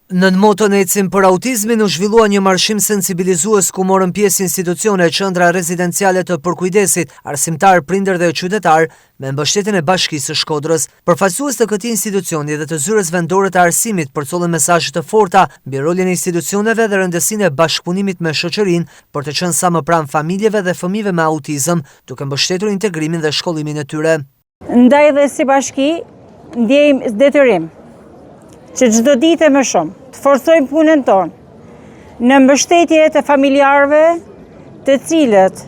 Në moton ecim për autizmin u zhvillua një marshim sensibilizues ku morën pjesë institucione, qendra rezidenciale të përkujdesit, arsimtar, prindër dhe qytetar, me mbështetjen e Bashkisë së Shkodrës. Përfaqësues të këtij institucioni dhe të zyrës vendore të arsimit përcollën mesazhe të forta mbi rolin e institucioneve dhe rëndësinë e bashkëpunimit me shoqërinë për të qenë sa më pranë familjeve dhe fëmijëve me autizëm, duke mbështetur integrimin dhe shkollimin e tyre. Ndaj dhe si bashki ndjejmë detyrim që çdo ditë më shumë të forcojmë punën tonë në mbështetje të familjarëve të cilët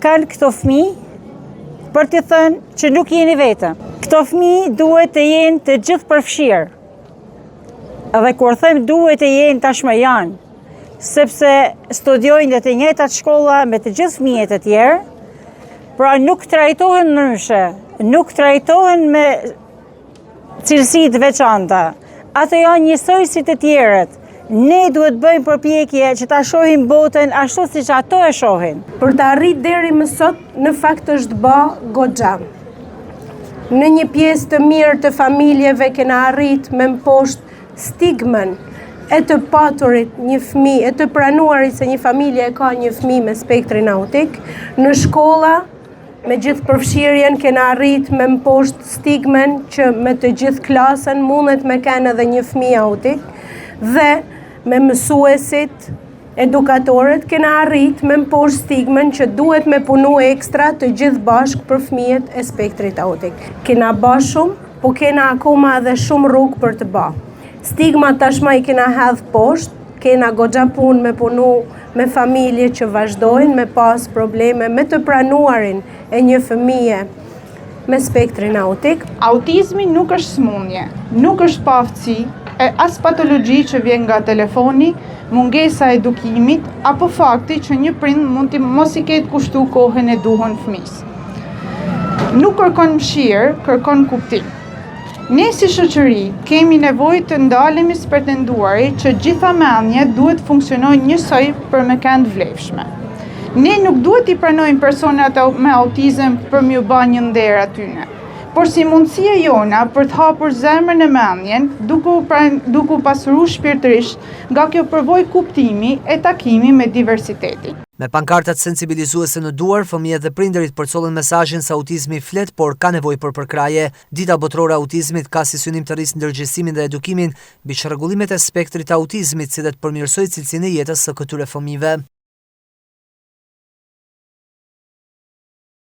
kanë këto fëmijë për të thënë që nuk jeni vetëm. Këto fëmijë duhet të jenë të gjithë përfshirë. Edhe kur them duhet të jenë tashmë janë, sepse studiojnë dhe të njëjtat shkolla me të gjithë fëmijët e tjerë, pra nuk trajtohen ndryshe, nuk trajtohen me cilësi të veçanta. Ato janë njësoj si të tjerët. Ne duhet bëjmë përpjekje që ta shohim botën ashtu siç ato e shohin. Për të arrit deri më sot, në fakt është bë goxha. Në një pjesë të mirë të familjeve kena arrit me mposht stigmën e të paturit një fëmijë, e të pranuarit se një familje ka një fëmijë me spektrin autik. Në shkolla, me gjithë përfshirjen kena arrit me mposht stigmen që me të gjithë klasën mundet me kenë edhe një fëmijë autik dhe me mësuesit, edukatorët kena arrit me mposht stigmen që duhet me punu ekstra të gjithë bashkë për fëmijët e spektrit autik. Kena ba shumë, po kena akoma edhe shumë rrugë për të ba. Stigma tashma i kena hedh poshtë, kena goxha punë me punu me familje që vazhdojnë me pas probleme me të pranuarin e një fëmije me spektrin autik. Autizmi nuk është smundje, nuk është paftësi, e as patologji që vjen nga telefoni, mungesa e edukimit, apo fakti që një prind mund të mos i ketë kushtu kohën e duhur fëmijës. Nuk kërkon mëshirë, kërkon kuptim. Ne si shoqëri kemi nevojë të ndalemi së pretenduari që gjitha mendjet duhet funksionojnë njësoj për me kënd vlefshme. Ne nuk duhet i pranojmë personat me autizëm për m'ju ba një nder atyne, por si mundësia jona për të hapur zemrën e mendjen, duke pasuru shpirtërisht nga kjo përvojë kuptimi e takimi me diversitetin. Me pankartat sensibilizuese në duar, fëmijët dhe prindërit përcollën mesazhin se autizmi flet, por ka nevojë për përkraje. Dita botërore e autizmit ka si synim të rrisë ndërgjegjësimin dhe edukimin mbi çrregullimet e spektrit të autizmit, si dhe të përmirësojë cilësinë e jetës së këtyre fëmijëve.